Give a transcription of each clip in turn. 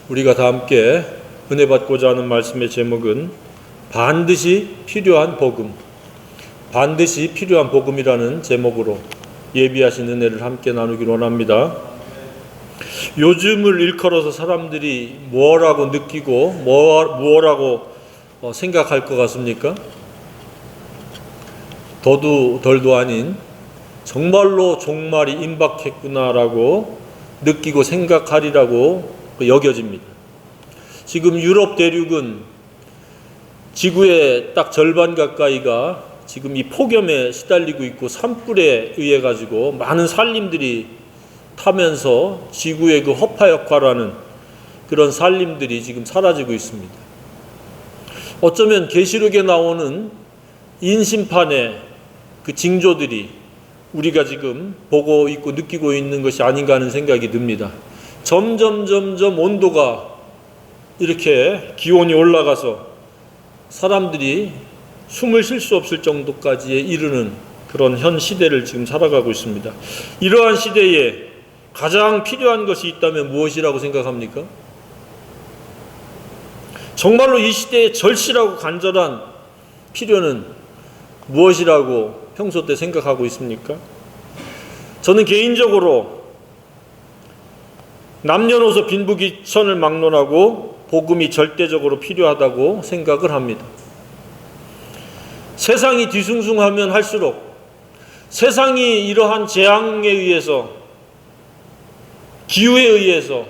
우리가 다 함께 은혜 받고자 하는 말씀의 제목은 반드시 필요한 복음, 반드시 필요한 복음이라는 제목으로 예비하신 은혜를 함께 나누길 원합니다. 요즘을 일컬어서 사람들이 뭐라고 느끼고 뭐라고 생각할 것 같습니까? 더도 덜도 아닌 정말로 종말이 임박했구나라고 느끼고 생각하리라고 여겨집니다. 지금 유럽 대륙은 지구의 딱 절반 가까이가 지금 이 폭염에 시달리고 있고 산불에 의해 가지고 많은 산림들이 타면서 지구의 그 허파 역할하는 그런 산림들이 지금 사라지고 있습니다. 어쩌면 계시록에 나오는 인심판의 그 징조들이 우리가 지금 보고 있고 느끼고 있는 것이 아닌가 하는 생각이 듭니다. 점점 온도가 이렇게 기온이 올라가서 사람들이 숨을 쉴 수 없을 정도까지 이르는 그런 현 시대를 지금 살아가고 있습니다. 이러한 시대에 가장 필요한 것이 있다면 무엇이라고 생각합니까? 정말로 이 시대의 절실하고 간절한 필요는 무엇이라고 평소 때 생각하고 있습니까? 저는 개인적으로 남녀노소 빈부귀천을 막론하고 복음이 절대적으로 필요하다고 생각을 합니다. 세상이 뒤숭숭하면 할수록 세상이 이러한 재앙에 의해서 기후에 의해서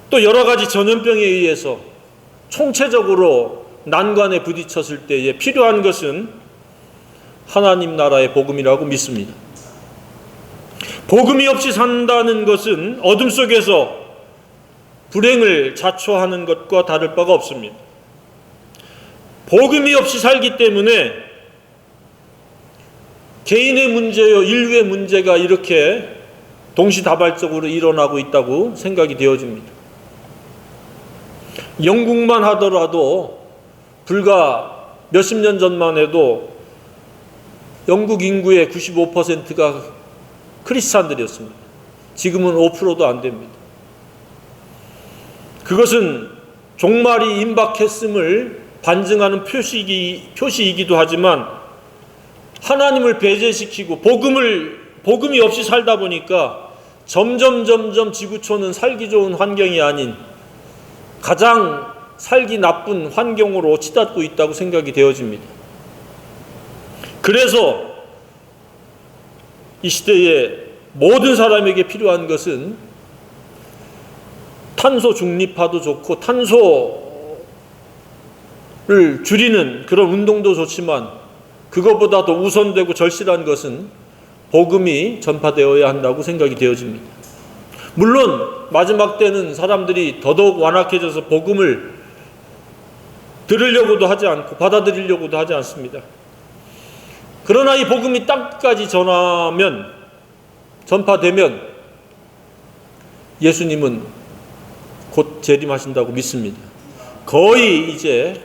또 여러 가지 전염병에 의해서 총체적으로 난관에 부딪혔을 때에 필요한 것은 하나님 나라의 복음이라고 믿습니다. 복음이 없이 산다는 것은 어둠 속에서 불행을 자초하는 것과 다를 바가 없습니다. 복음이 없이 살기 때문에 개인의 문제요, 인류의 문제가 이렇게 동시다발적으로 일어나고 있다고 생각이 되어집니다. 영국만 하더라도 불과 몇십 년 전만 해도 영국 인구의 95%가 크리스찬들이었습니다. 지금은 5%도 안 됩니다. 그것은 종말이 임박했음을 반증하는 표시이기도 하지만 하나님을 배제시키고 복음이 없이 살다 보니까 점점 지구촌은 살기 좋은 환경이 아닌 가장 살기 나쁜 환경으로 치닫고 있다고 생각이 되어집니다. 그래서 이 시대에 모든 사람에게 필요한 것은 탄소 중립화도 좋고 탄소를 줄이는 그런 운동도 좋지만 그것보다 더 우선되고 절실한 것은 복음이 전파되어야 한다고 생각이 되어집니다. 물론 마지막 때는 사람들이 더더욱 완악해져서 복음을 들으려고도 하지 않고 받아들이려고도 하지 않습니다. 그러나 이 복음이 땅끝까지 전파되면 예수님은 곧 재림하신다고 믿습니다. 거의 이제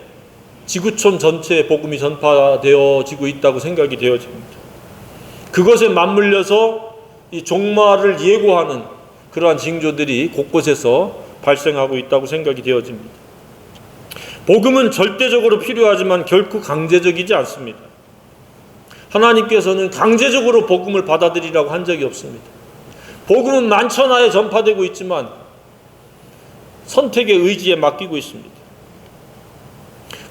지구촌 전체에 복음이 전파되어지고 있다고 생각이 되어집니다. 그것에 맞물려서 이 종말을 예고하는 그러한 징조들이 곳곳에서 발생하고 있다고 생각이 되어집니다. 복음은 절대적으로 필요하지만 결코 강제적이지 않습니다. 하나님께서는 강제적으로 복음을 받아들이라고 한 적이 없습니다. 복음은 만천하에 전파되고 있지만 선택의 의지에 맡기고 있습니다.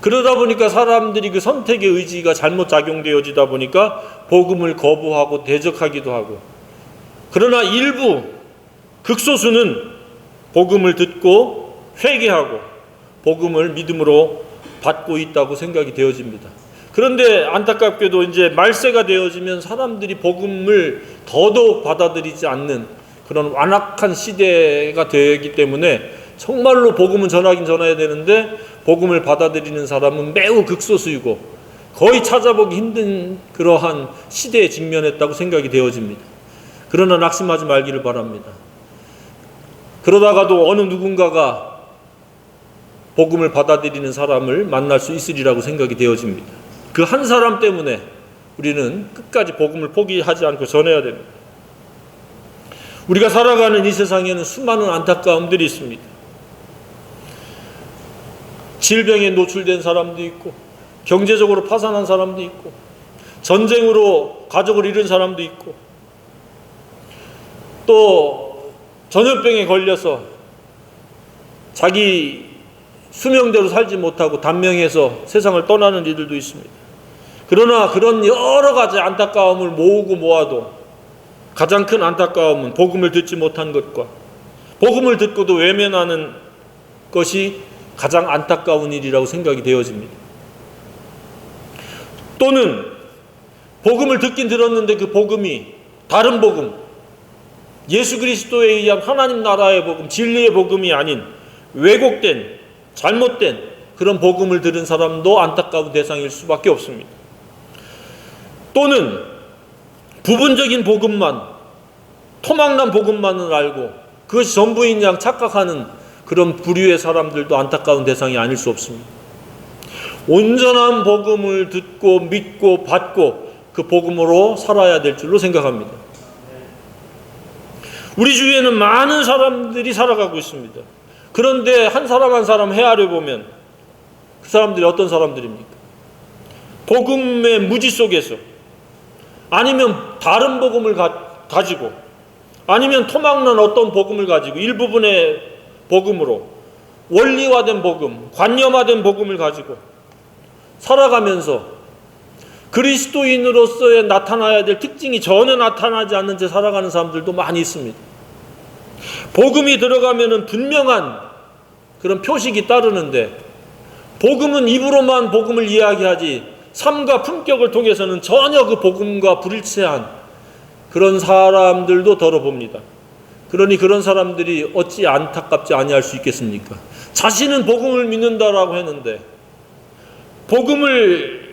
그러다 보니까 사람들이 그 선택의 의지가 잘못 작용되어지다 보니까 복음을 거부하고 대적하기도 하고, 그러나 일부 극소수는 복음을 듣고 회개하고 복음을 믿음으로 받고 있다고 생각이 되어집니다. 그런데 안타깝게도 이제 말세가 되어지면 사람들이 복음을 더더욱 받아들이지 않는 그런 완악한 시대가 되기 때문에 정말로 복음은 전하긴 전해야 되는데 복음을 받아들이는 사람은 매우 극소수이고 거의 찾아보기 힘든 그러한 시대에 직면했다고 생각이 되어집니다. 그러나 낙심하지 말기를 바랍니다. 그러다가도 어느 누군가가 복음을 받아들이는 사람을 만날 수 있으리라고 생각이 되어집니다. 그 한 사람 때문에 우리는 끝까지 복음을 포기하지 않고 전해야 됩니다. 우리가 살아가는 이 세상에는 수많은 안타까움들이 있습니다. 질병에 노출된 사람도 있고, 경제적으로 파산한 사람도 있고, 전쟁으로 가족을 잃은 사람도 있고, 또 전염병에 걸려서 자기 수명대로 살지 못하고 단명해서 세상을 떠나는 이들도 있습니다. 그러나 그런 여러 가지 안타까움을 모으고 모아도 가장 큰 안타까움은 복음을 듣지 못한 것과 복음을 듣고도 외면하는 것이 가장 안타까운 일이라고 생각이 되어집니다. 또는 복음을 듣긴 들었는데 그 복음이 다른 복음, 예수 그리스도에 의한 하나님 나라의 복음, 진리의 복음이 아닌 왜곡된, 잘못된 그런 복음을 들은 사람도 안타까운 대상일 수밖에 없습니다. 또는 부분적인 복음만, 토막난 복음만을 알고 그것이 전부인 양 착각하는 그런 부류의 사람들도 안타까운 대상이 아닐 수 없습니다. 온전한 복음을 듣고 믿고 받고 그 복음으로 살아야 될 줄로 생각합니다. 우리 주위에는 많은 사람들이 살아가고 있습니다. 그런데 한 사람 한 사람 헤아려 보면 그 사람들이 어떤 사람들입니까? 복음의 무지 속에서, 아니면 다른 복음을 가지고, 아니면 토막난 어떤 복음을 가지고 일부분의 복음으로 원리화된 복음, 관념화된 복음을 가지고 살아가면서 그리스도인으로서의 나타나야 될 특징이 전혀 나타나지 않는 채 살아가는 사람들도 많이 있습니다. 복음이 들어가면은 분명한 그런 표식이 따르는데, 복음은 입으로만 복음을 이야기하지 삶과 품격을 통해서는 전혀 그 복음과 불일치한 그런 사람들도 덜어봅니다. 그러니 그런 사람들이 어찌 안타깝지 아니할 수 있겠습니까? 자신은 복음을 믿는다라고 했는데, 복음을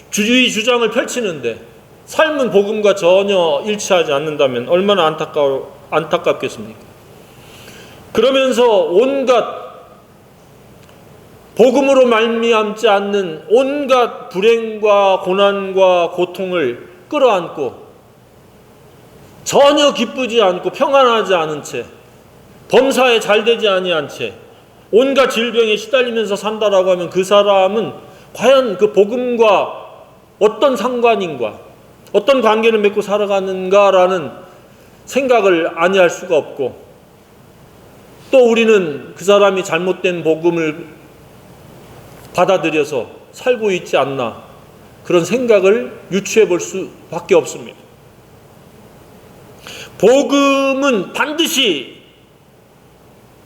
주장을 펼치는데 삶은 복음과 전혀 일치하지 않는다면 얼마나 안타깝겠습니까? 그러면서 온갖 복음으로 말미암지 않는 온갖 불행과 고난과 고통을 끌어안고 전혀 기쁘지 않고 평안하지 않은 채, 범사에 잘되지 아니한 채 온갖 질병에 시달리면서 산다라고 하면 그 사람은 과연 그 복음과 어떤 상관인가, 어떤 관계를 맺고 살아가는가라는 생각을 아니할 수가 없고, 또 우리는 그 사람이 잘못된 복음을 받아들여서 살고 있지 않나, 그런 생각을 유추해 볼 수밖에 없습니다. 복음은 반드시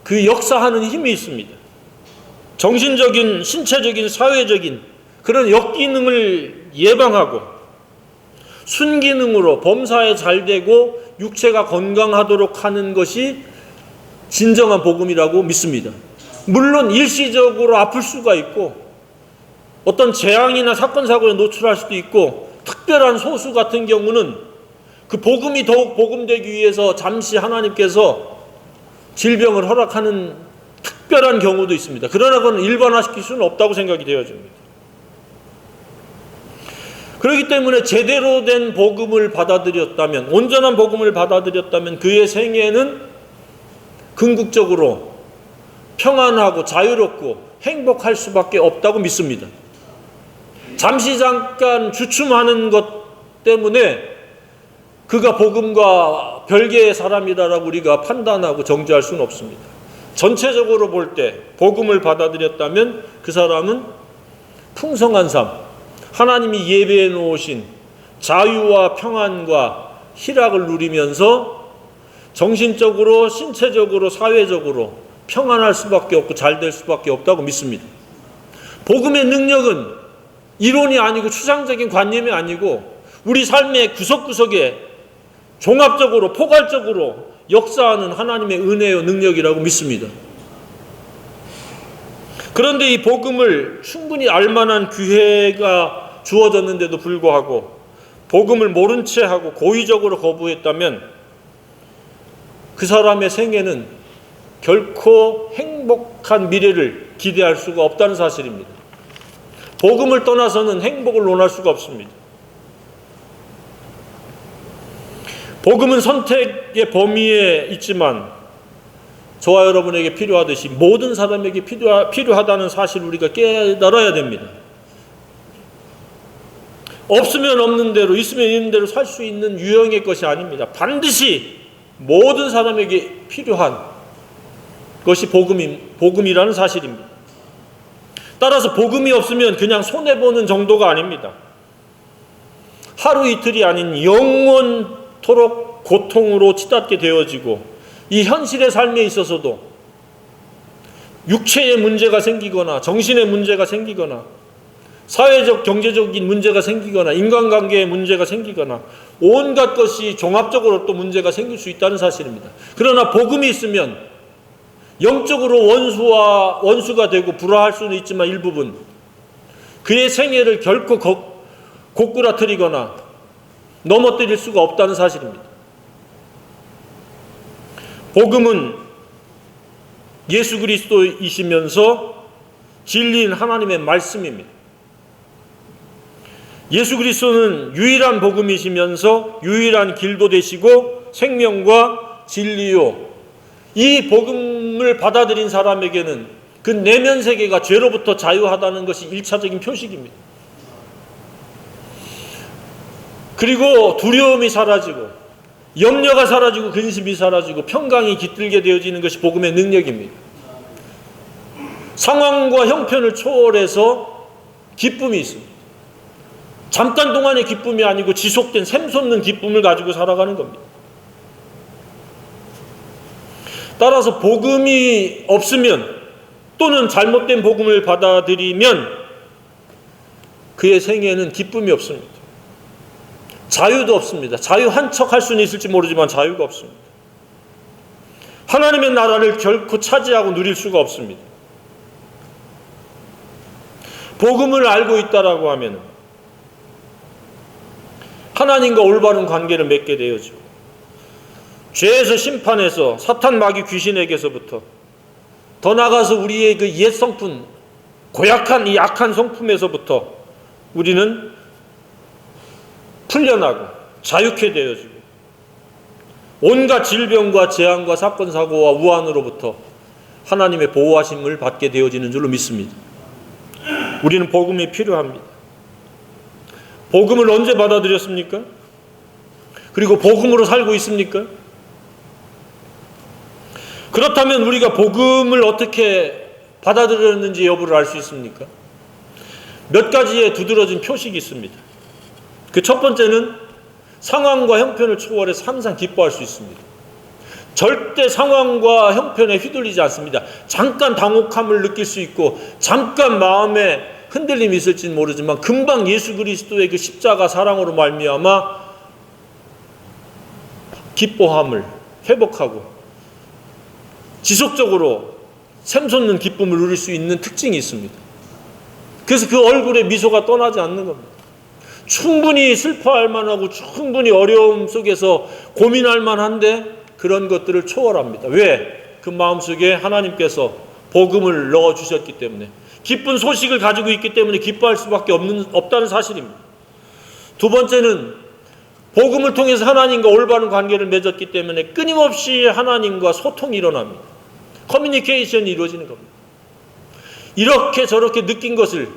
그 역사하는 힘이 있습니다. 정신적인, 신체적인, 사회적인 그런 역기능을 예방하고 순기능으로 범사에 잘되고 육체가 건강하도록 하는 것이 진정한 복음이라고 믿습니다. 물론 일시적으로 아플 수가 있고 어떤 재앙이나 사건 사고에 노출할 수도 있고, 특별한 소수 같은 경우는 그 복음이 더욱 복음되기 위해서 잠시 하나님께서 질병을 허락하는 특별한 경우도 있습니다. 그러나 그건 일반화시킬 수는 없다고 생각이 되어집니다. 그렇기 때문에 제대로 된 복음을 받아들였다면, 온전한 복음을 받아들였다면 그의 생애는 궁극적으로 평안하고 자유롭고 행복할 수밖에 없다고 믿습니다. 잠시 잠깐 주춤하는 것 때문에 그가 복음과 별개의 사람이다라고 우리가 판단하고 정죄할 수는 없습니다. 전체적으로 볼 때 복음을 받아들였다면 그 사람은 풍성한 삶, 하나님이 예배해 놓으신 자유와 평안과 희락을 누리면서 정신적으로, 신체적으로, 사회적으로 평안할 수밖에 없고 잘될 수밖에 없다고 믿습니다. 복음의 능력은 이론이 아니고 추상적인 관념이 아니고 우리 삶의 구석구석에 종합적으로, 포괄적으로 역사하는 하나님의 은혜요 능력이라고 믿습니다. 그런데 이 복음을 충분히 알만한 기회가 주어졌는데도 불구하고 복음을 모른 채 하고 고의적으로 거부했다면 그 사람의 생애는 결코 행복한 미래를 기대할 수가 없다는 사실입니다. 복음을 떠나서는 행복을 논할 수가 없습니다. 복음은 선택의 범위에 있지만 저와 여러분에게 필요하듯이 모든 사람에게 필요하다는 사실을 우리가 깨달아야 됩니다. 없으면 없는 대로, 있으면 있는 대로 살 수 있는 유형의 것이 아닙니다. 반드시 모든 사람에게 필요한 것이 복음이라는 사실입니다. 따라서 복음이 없으면 그냥 손해보는 정도가 아닙니다. 하루 이틀이 아닌 영원토록 고통으로 치닫게 되어지고 이 현실의 삶에 있어서도 육체의 문제가 생기거나 정신의 문제가 생기거나 사회적 경제적인 문제가 생기거나 인간관계의 문제가 생기거나 온갖 것이 종합적으로 또 문제가 생길 수 있다는 사실입니다. 그러나 복음이 있으면 영적으로 원수가 되고 불화할 수는 있지만 일부분 그의 생애를 결코 고꾸라뜨리거나 넘어뜨릴 수가 없다는 사실입니다. 복음은 예수 그리스도이시면서 진리인 하나님의 말씀입니다. 예수 그리스도는 유일한 복음이시면서 유일한 길도 되시고 생명과 진리요. 이 복음을 받아들인 사람에게는 그 내면 세계가 죄로부터 자유하다는 것이 1차적인 표식입니다. 그리고 두려움이 사라지고 염려가 사라지고 근심이 사라지고 평강이 깃들게 되어지는 것이 복음의 능력입니다. 상황과 형편을 초월해서 기쁨이 있습니다. 잠깐 동안의 기쁨이 아니고 지속된 샘솟는 기쁨을 가지고 살아가는 겁니다. 따라서 복음이 없으면 또는 잘못된 복음을 받아들이면 그의 생애는 기쁨이 없습니다. 자유도 없습니다. 자유 한 척 할 수는 있을지 모르지만 자유가 없습니다. 하나님의 나라를 결코 차지하고 누릴 수가 없습니다. 복음을 알고 있다라고 하면 하나님과 올바른 관계를 맺게 되어지고 죄에서 심판해서 사탄 마귀 귀신에게서부터 더 나아가서 우리의 그 옛 성품 고약한 이 약한 성품에서부터 우리는 풀려나고 자유케 되어지고 온갖 질병과 재앙과 사건 사고와 우환으로부터 하나님의 보호하심을 받게 되어지는 줄로 믿습니다. 우리는 복음이 필요합니다. 복음을 언제 받아들였습니까? 그리고 복음으로 살고 있습니까? 그렇다면 우리가 복음을 어떻게 받아들였는지 여부를 알 수 있습니까? 몇 가지의 두드러진 표식이 있습니다. 그 첫 번째는 상황과 형편을 초월해서 항상 기뻐할 수 있습니다. 절대 상황과 형편에 휘둘리지 않습니다. 잠깐 당혹함을 느낄 수 있고 잠깐 마음에 흔들림이 있을지는 모르지만 금방 예수 그리스도의 그 십자가 사랑으로 말미암아 기뻐함을 회복하고 지속적으로 샘솟는 기쁨을 누릴 수 있는 특징이 있습니다. 그래서 그 얼굴에 미소가 떠나지 않는 겁니다. 충분히 슬퍼할 만하고 충분히 어려움 속에서 고민할 만한데 그런 것들을 초월합니다. 왜? 그 마음속에 하나님께서 복음을 넣어주셨기 때문에 기쁜 소식을 가지고 있기 때문에 기뻐할 수밖에 없다는 사실입니다. 두 번째는 복음을 통해서 하나님과 올바른 관계를 맺었기 때문에 끊임없이 하나님과 소통이 일어납니다. 커뮤니케이션이 이루어지는 겁니다. 이렇게 저렇게 느낀 것을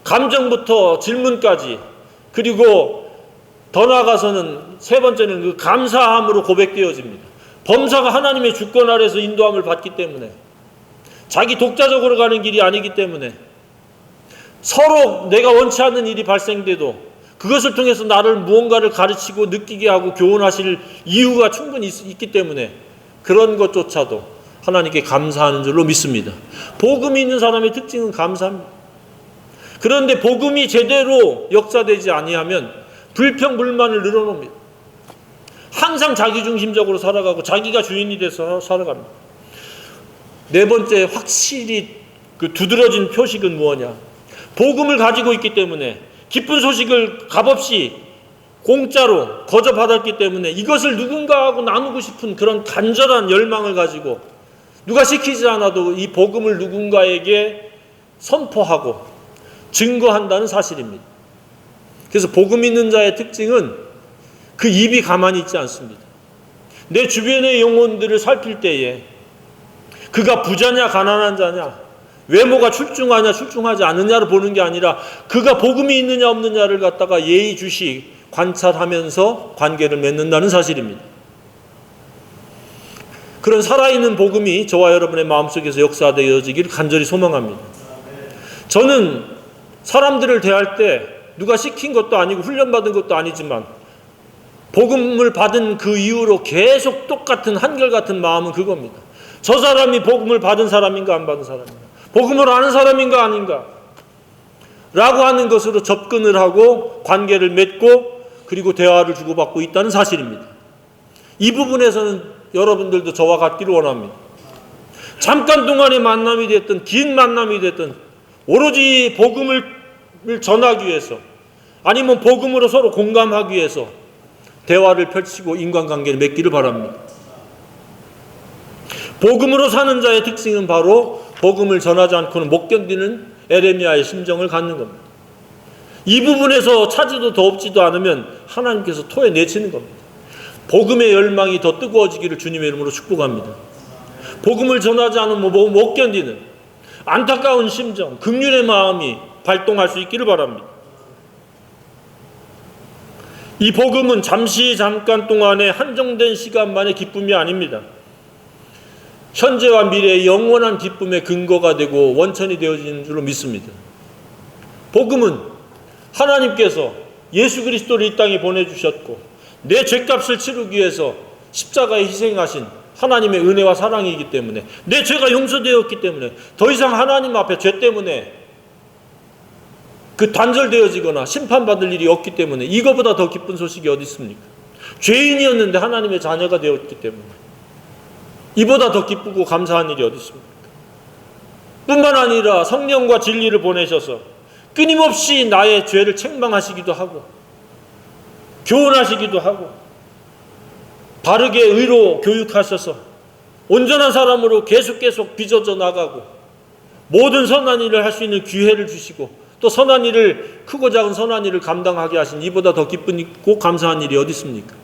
감정부터 질문까지 그리고 더 나아가서는 세 번째는 그 감사함으로 고백되어집니다. 범사가 하나님의 주권 아래서 인도함을 받기 때문에 자기 독자적으로 가는 길이 아니기 때문에 서로 내가 원치 않는 일이 발생돼도 그것을 통해서 나를 무언가를 가르치고 느끼게 하고 교훈하실 이유가 충분히 있기 때문에 그런 것조차도 하나님께 감사하는 줄로 믿습니다. 복음이 있는 사람의 특징은 감사합니다. 그런데 복음이 제대로 역사되지 아니하면 불평불만을 늘어놓습니다. 항상 자기중심적으로 살아가고 자기가 주인이 돼서 살아갑니다. 네 번째 확실히 그 두드러진 표식은 무엇이냐? 복음을 가지고 있기 때문에 기쁜 소식을 값없이 공짜로 거저 받았기 때문에 이것을 누군가하고 나누고 싶은 그런 간절한 열망을 가지고 누가 시키지 않아도 이 복음을 누군가에게 선포하고 증거한다는 사실입니다. 그래서 복음 있는 자의 특징은 그 입이 가만히 있지 않습니다. 내 주변의 영혼들을 살필 때에 그가 부자냐 가난한 자냐, 외모가 출중하냐 출중하지 않느냐를 보는 게 아니라 그가 복음이 있느냐 없느냐를 갖다가 예의주시 관찰하면서 관계를 맺는다는 사실입니다. 그런 살아있는 복음이 저와 여러분의 마음속에서 역사되어지기를 간절히 소망합니다. 저는 사람들을 대할 때 누가 시킨 것도 아니고 훈련받은 것도 아니지만 복음을 받은 그 이후로 계속 똑같은 한결같은 마음은 그겁니다. 저 사람이 복음을 받은 사람인가 안 받은 사람인가, 복음을 아는 사람인가 아닌가 라고 하는 것으로 접근을 하고 관계를 맺고 그리고 대화를 주고받고 있다는 사실입니다. 이 부분에서는 여러분들도 저와 같기를 원합니다. 잠깐 동안의 만남이 됐든 긴 만남이 됐든 오로지 복음을 전하기 위해서 아니면 복음으로 서로 공감하기 위해서 대화를 펼치고 인간관계를 맺기를 바랍니다. 복음으로 사는 자의 특징은 바로 복음을 전하지 않고는 못 견디는 에레미야의 심정을 갖는 겁니다. 이 부분에서 차지도 더없지도 않으면 하나님께서 토해내치는 겁니다. 복음의 열망이 더 뜨거워지기를 주님의 이름으로 축복합니다. 복음을 전하지 않으면 못 견디는 안타까운 심정, 긍휼의 마음이 발동할 수 있기를 바랍니다. 이 복음은 잠깐 동안의 한정된 시간만의 기쁨이 아닙니다. 현재와 미래의 영원한 기쁨의 근거가 되고 원천이 되어지는 줄로 믿습니다. 복음은 하나님께서 예수 그리스도를 이 땅에 보내주셨고 내 죄값을 치르기 위해서 십자가에 희생하신 하나님의 은혜와 사랑이기 때문에 내 죄가 용서되었기 때문에 더 이상 하나님 앞에 죄 때문에 그 단절되어지거나 심판받을 일이 없기 때문에 이거보다 더 기쁜 소식이 어디 있습니까? 죄인이었는데 하나님의 자녀가 되었기 때문에 이보다 더 기쁘고 감사한 일이 어디 있습니까? 뿐만 아니라 성령과 진리를 보내셔서 끊임없이 나의 죄를 책망하시기도 하고 교훈하시기도 하고 바르게 의로 교육하셔서 온전한 사람으로 계속 빚어져 나가고 모든 선한 일을 할 수 있는 기회를 주시고 또 선한 일을 크고 작은 선한 일을 감당하게 하신 이보다 더 기쁘고 감사한 일이 어디 있습니까?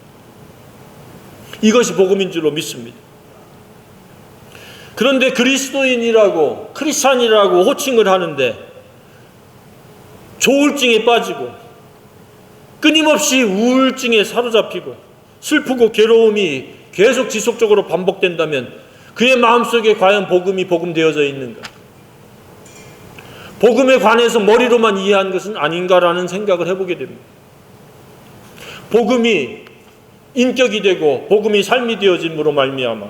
이것이 복음인 줄로 믿습니다. 그런데 그리스도인이라고 크리스찬이라고 호칭을 하는데 조울증에 빠지고 끊임없이 우울증에 사로잡히고 슬프고 괴로움이 계속 지속적으로 반복된다면 그의 마음속에 과연 복음이 복음되어져 있는가? 복음에 관해서 머리로만 이해한 것은 아닌가라는 생각을 해보게 됩니다. 복음이 인격이 되고 복음이 삶이 되어짐으로 말미암아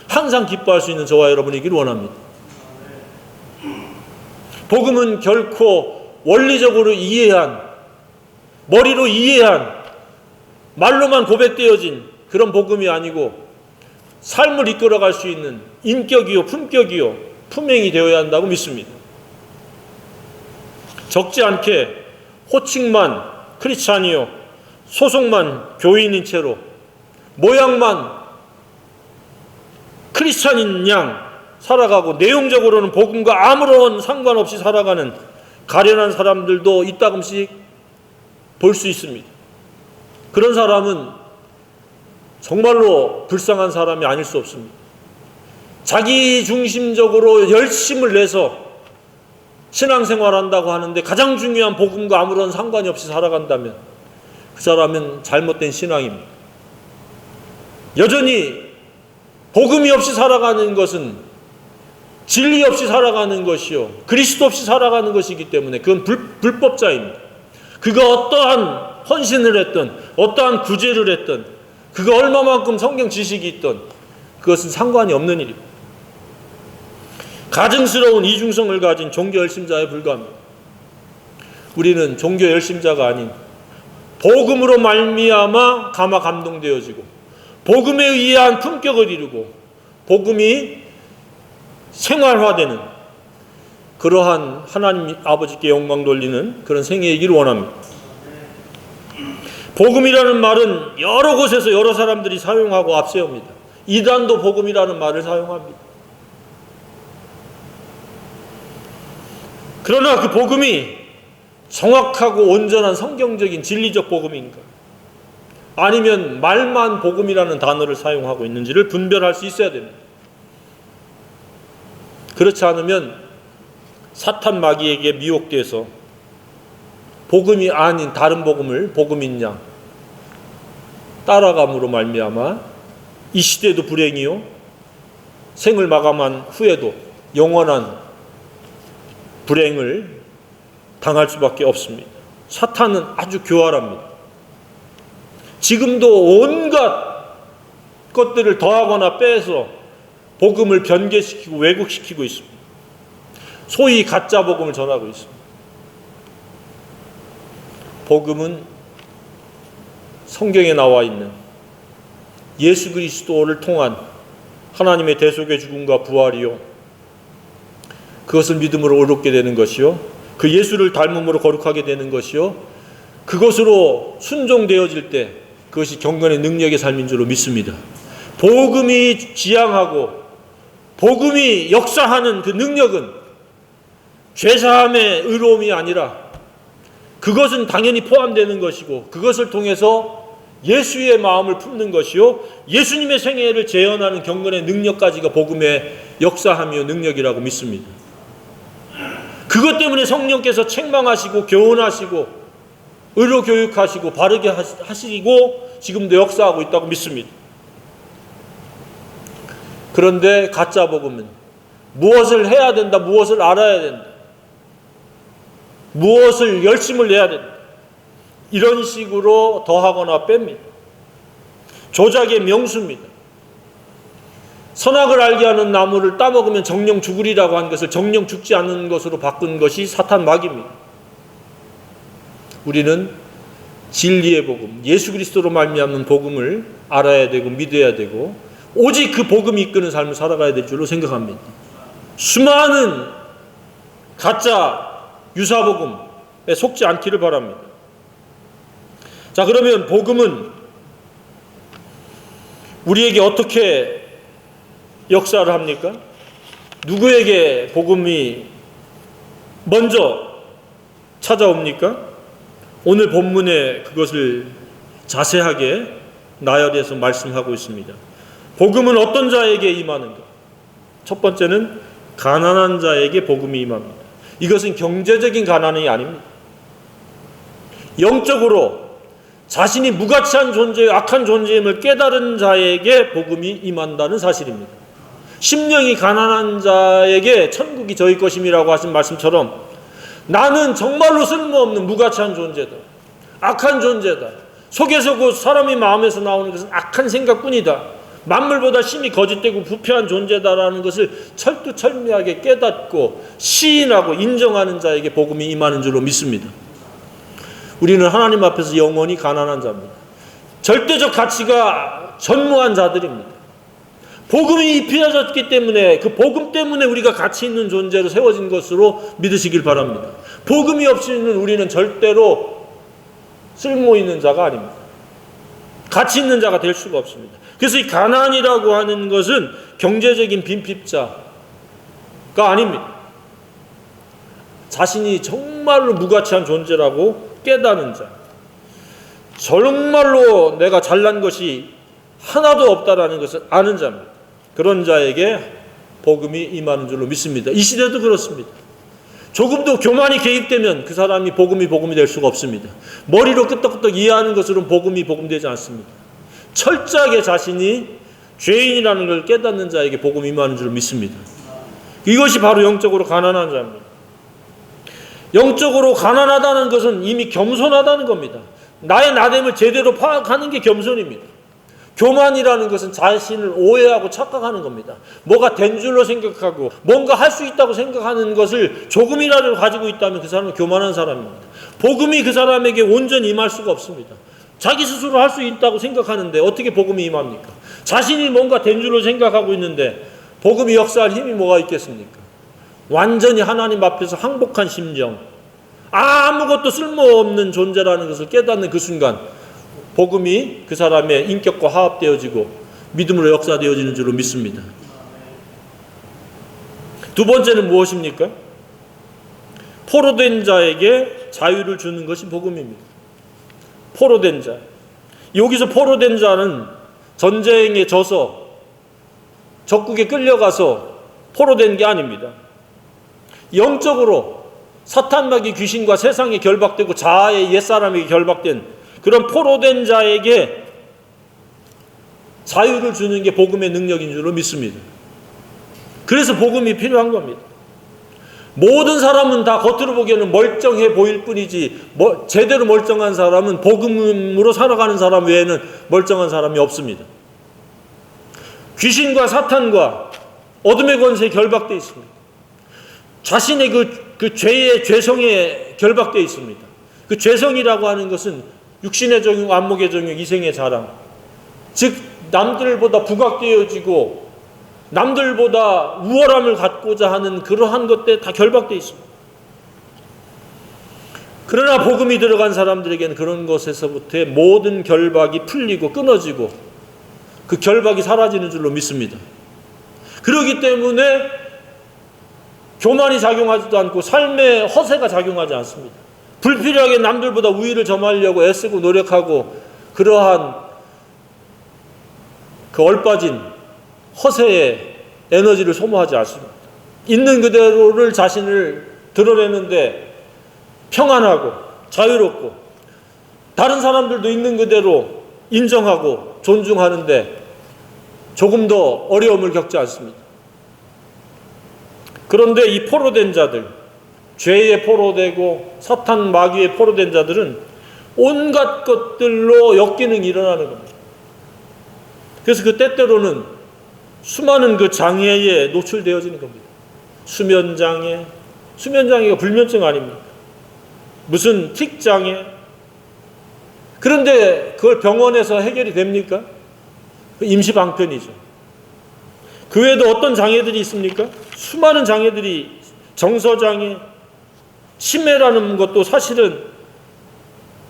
항상 기뻐할 수 있는 저와 여러분이기를 원합니다. 복음은 결코 원리적으로 이해한, 머리로 이해한, 말로만 고백되어진 그런 복음이 아니고 삶을 이끌어갈 수 있는 인격이요 품격이요 품행이 되어야 한다고 믿습니다. 적지 않게 호칭만 크리스찬이요 소속만 교인인 채로 모양만 크리스찬인 양 살아가고 내용적으로는 복음과 아무런 상관없이 살아가는 가련한 사람들도 이따금씩 볼 수 있습니다. 그런 사람은 정말로 불쌍한 사람이 아닐 수 없습니다. 자기 중심적으로 열심을 내서 신앙생활한다고 하는데 가장 중요한 복음과 아무런 상관이 없이 살아간다면 그 사람은 잘못된 신앙입니다. 여전히 복음이 없이 살아가는 것은 진리 없이 살아가는 것이요 그리스도 없이 살아가는 것이기 때문에 그건 불법자입니다. 그가 어떠한 헌신을 했든 어떠한 구제를 했든 그가 얼마만큼 성경 지식이 있든 그것은 상관이 없는 일입니다. 가증스러운 이중성을 가진 종교 열심자에 불과합니다. 우리는 종교 열심자가 아닌 복음으로 말미암아 감화 감동되어지고 복음에 의한 품격을 이루고 복음이 생활화되는 그러한 하나님 아버지께 영광 돌리는 그런 생애이기를 원합니다. 복음이라는 말은 여러 곳에서 여러 사람들이 사용하고 앞세웁니다. 이단도 복음이라는 말을 사용합니다. 그러나 그 복음이 정확하고 온전한 성경적인 진리적 복음인가? 아니면 말만 복음이라는 단어를 사용하고 있는지를 분별할 수 있어야 됩니다. 그렇지 않으면 사탄 마귀에게 미혹돼서 복음이 아닌 다른 복음을 복음인 양 따라감으로 말미암아 이 시대도 불행이요 생을 마감한 후에도 영원한 불행을 당할 수밖에 없습니다. 사탄은 아주 교활합니다. 지금도 온갖 것들을 더하거나 빼서 복음을 변개시키고 왜곡시키고 있습니다. 소위 가짜 복음을 전하고 있습니다. 복음은 성경에 나와 있는 예수 그리스도를 통한 하나님의 대속의 죽음과 부활이요, 그것을 믿음으로 의롭게 되는 것이요, 그 예수를 닮음으로 거룩하게 되는 것이요, 그것으로 순종되어질 때 그것이 경건의 능력의 삶인 줄로 믿습니다. 복음이 지향하고 복음이 역사하는 그 능력은 죄사함의 의로움이 아니라 그것은 당연히 포함되는 것이고, 그것을 통해서 예수의 마음을 품는 것이요, 예수님의 생애를 재현하는 경건의 능력까지가 복음의 역사하며 능력이라고 믿습니다. 그것 때문에 성령께서 책망하시고 교훈하시고 의로 교육하시고 바르게 하시고 지금도 역사하고 있다고 믿습니다. 그런데 가짜 복음은 무엇을 해야 된다, 무엇을 알아야 된다, 무엇을 열심을 내야 된다, 이런 식으로 더하거나 뺍니다. 조작의 명수입니다. 선악을 알게 하는 나무를 따먹으면 정령 죽으리라고 한 것을 정령 죽지 않는 것으로 바꾼 것이 사탄 마귀입니다. 우리는 진리의 복음, 예수 그리스도로 말미암는 복음을 알아야 되고 믿어야 되고, 오직 그 복음이 이끄는 삶을 살아가야 될 줄로 생각합니다. 수많은 가짜 유사복음에 속지 않기를 바랍니다. 자, 그러면 복음은 우리에게 어떻게 역사를 합니까? 누구에게 복음이 먼저 찾아옵니까? 오늘 본문에 그것을 자세하게 나열해서 말씀하고 있습니다. 복음은 어떤 자에게 임하는가? 첫 번째는 가난한 자에게 복음이 임합니다. 이것은 경제적인 가난이 아닙니다. 영적으로 자신이 무가치한 존재요 악한 존재임을 깨달은 자에게 복음이 임한다는 사실입니다. 심령이 가난한 자에게 천국이 저희 것임이라고 하신 말씀처럼 나는 정말로 쓸모없는 무가치한 존재다, 악한 존재다, 속에서 그 사람의 마음에서 나오는 것은 악한 생각뿐이다, 만물보다 심히 거짓되고 부패한 존재다라는 것을 철두철미하게 깨닫고 시인하고 인정하는 자에게 복음이 임하는 줄로 믿습니다. 우리는 하나님 앞에서 영원히 가난한 자입니다. 절대적 가치가 전무한 자들입니다. 복음이 입혀졌기 때문에, 그 복음 때문에 우리가 가치 있는 존재로 세워진 것으로 믿으시길 바랍니다. 복음이 없이는 우리는 절대로 쓸모 있는 자가 아닙니다. 가치 있는 자가 될 수가 없습니다. 그래서 이 가난이라고 하는 것은 경제적인 빈핍자가 아닙니다. 자신이 정말로 무가치한 존재라고 깨닫는 자, 정말로 내가 잘난 것이 하나도 없다라는 것을 아는 자입니다. 그런 자에게 복음이 임하는 줄로 믿습니다. 이 시대도 그렇습니다. 조금도 교만이 개입되면 그 사람이 복음이 될 수가 없습니다. 머리로 끄떡끄떡 이해하는 것으로는 복음이 복음되지 않습니다. 철저하게 자신이 죄인이라는 걸 깨닫는 자에게 복음이 임하는 줄로 믿습니다. 이것이 바로 영적으로 가난한 자입니다. 영적으로 가난하다는 것은 이미 겸손하다는 겁니다. 나의 나됨을 제대로 파악하는 게 겸손입니다. 교만이라는 것은 자신을 오해하고 착각하는 겁니다. 뭐가 된 줄로 생각하고 뭔가 할 수 있다고 생각하는 것을 조금이라도 가지고 있다면 그 사람은 교만한 사람입니다. 복음이 그 사람에게 온전히 임할 수가 없습니다. 자기 스스로 할 수 있다고 생각하는데 어떻게 복음이 임합니까? 자신이 뭔가 된 줄로 생각하고 있는데 복음이 역사할 힘이 뭐가 있겠습니까? 완전히 하나님 앞에서 항복한 심정, 아무것도 쓸모없는 존재라는 것을 깨닫는 그 순간 복음이 그 사람의 인격과 화합되어지고 믿음으로 역사되어지는 줄로 믿습니다. 두 번째는 무엇입니까? 포로된 자에게 자유를 주는 것이 복음입니다. 포로된 자, 여기서 포로된 자는 전쟁에 져서 적국에 끌려가서 포로된 게 아닙니다. 영적으로 사탄마귀 귀신과 세상에 결박되고 자아의 옛사람에게 결박된 그런 포로된 자에게 자유를 주는 게 복음의 능력인 줄로 믿습니다. 그래서 복음이 필요한 겁니다. 모든 사람은 다 겉으로 보기에는 멀쩡해 보일 뿐이지 제대로 멀쩡한 사람은 복음으로 살아가는 사람 외에는 멀쩡한 사람이 없습니다. 귀신과 사탄과 어둠의 권세에 결박되어 있습니다. 자신의 그 죄의 죄성에 결박되어 있습니다. 그 죄성이라고 하는 것은 육신의 정욕, 안목의 정욕, 이생의 자랑, 즉 남들보다 부각되어지고 남들보다 우월함을 갖고자 하는 그러한 것들에 다 결박되어 있습니다. 그러나 복음이 들어간 사람들에게는 그런 것에서부터의 모든 결박이 풀리고 끊어지고 그 결박이 사라지는 줄로 믿습니다. 그렇기 때문에 교만이 작용하지도 않고 삶의 허세가 작용하지 않습니다. 불필요하게 남들보다 우위를 점하려고 애쓰고 노력하고 그러한 그 얼빠진 허세의 에너지를 소모하지 않습니다. 있는 그대로를 자신을 드러내는데 평안하고 자유롭고 다른 사람들도 있는 그대로 인정하고 존중하는데 조금 더 어려움을 겪지 않습니다. 그런데 이 포로된 자들, 죄에 포로되고 사탄 마귀에 포로된 자들은 온갖 것들로 역기능이 일어나는 겁니다. 그래서 그 때때로는 수많은 그 장애에 노출되어지는 겁니다. 수면장애, 수면장애가 불면증 아닙니까? 무슨 틱장애. 그런데 그걸 병원에서 해결이 됩니까? 임시방편이죠. 그 외에도 어떤 장애들이 있습니까? 수많은 장애들이 정서장애, 치매라는 것도 사실은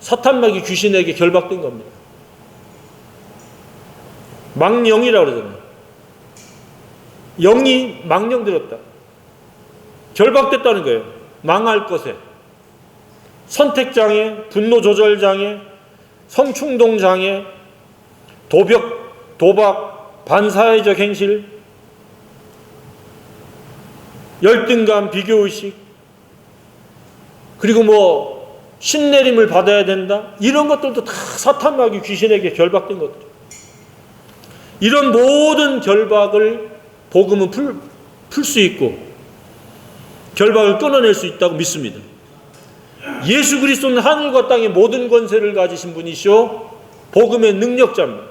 사탄마귀 귀신에게 결박된 겁니다. 망령이라고 그러잖아요. 영이 망령 들었다. 결박됐다는 거예요. 망할 것에. 선택장애, 분노조절장애, 성충동장애, 도박, 반사회적 행실, 열등감, 비교의식, 그리고 신내림을 받아야 된다. 이런 것들도 다 사탄마귀 귀신에게 결박된 것들. 이런 모든 결박을 복음은 풀 수 있고 결박을 끊어낼 수 있다고 믿습니다. 예수 그리스도는 하늘과 땅의 모든 권세를 가지신 분이시오 복음의 능력자입니다.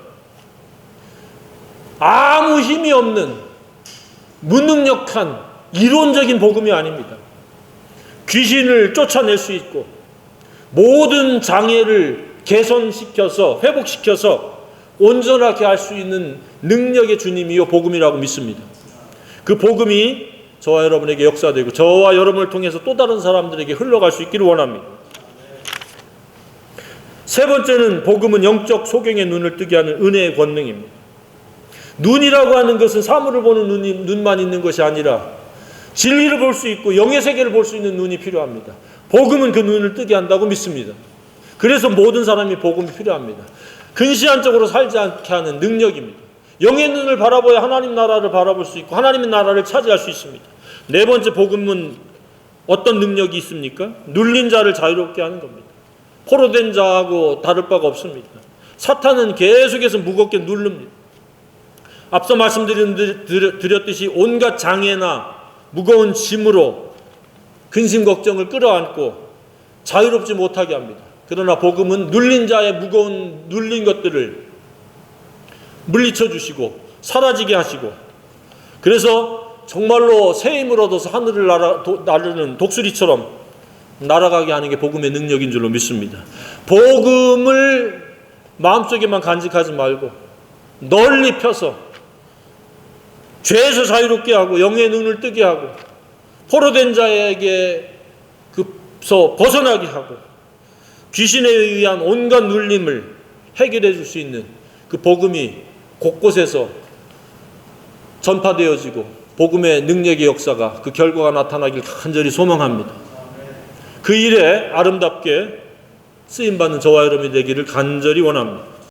아무 힘이 없는 무능력한 이론적인 복음이 아닙니다. 귀신을 쫓아낼 수 있고 모든 장애를 개선시켜서 회복시켜서 온전하게 할 수 있는 능력의 주님이요 복음이라고 믿습니다. 그 복음이 저와 여러분에게 역사되고 저와 여러분을 통해서 또 다른 사람들에게 흘러갈 수 있기를 원합니다. 세 번째는 복음은 영적 소경의 눈을 뜨게 하는 은혜의 권능입니다. 눈이라고 하는 것은 사물을 보는 눈만 있는 것이 아니라 진리를 볼 수 있고 영의 세계를 볼 수 있는 눈이 필요합니다. 복음은 그 눈을 뜨게 한다고 믿습니다. 그래서 모든 사람이 복음이 필요합니다. 근시안적으로 살지 않게 하는 능력입니다. 영의 눈을 바라봐야 하나님 나라를 바라볼 수 있고 하나님의 나라를 차지할 수 있습니다. 네 번째 복음은 어떤 능력이 있습니까? 눌린 자를 자유롭게 하는 겁니다. 포로된 자하고 다를 바가 없습니다. 사탄은 계속해서 무겁게 누릅니다. 앞서 말씀드렸듯이 온갖 장애나 무거운 짐으로 근심 걱정을 끌어안고 자유롭지 못하게 합니다. 그러나 복음은 눌린 자의 무거운 눌린 것들을 물리쳐 주시고 사라지게 하시고 그래서 정말로 새 힘을 얻어서 하늘을 나르는 독수리처럼 날아가게 하는 게 복음의 능력인 줄로 믿습니다. 복음을 마음속에만 간직하지 말고 널리 펴서 죄에서 자유롭게 하고 영의 눈을 뜨게 하고 포로된 자에게 그서 벗어나게 하고 귀신에 의한 온갖 눌림을 해결해 줄 수 있는 그 복음이 곳곳에서 전파되어지고 복음의 능력의 역사가 그 결과가 나타나길 간절히 소망합니다. 그 일에 아름답게 쓰임받는 저와 여러분이 되기를 간절히 원합니다.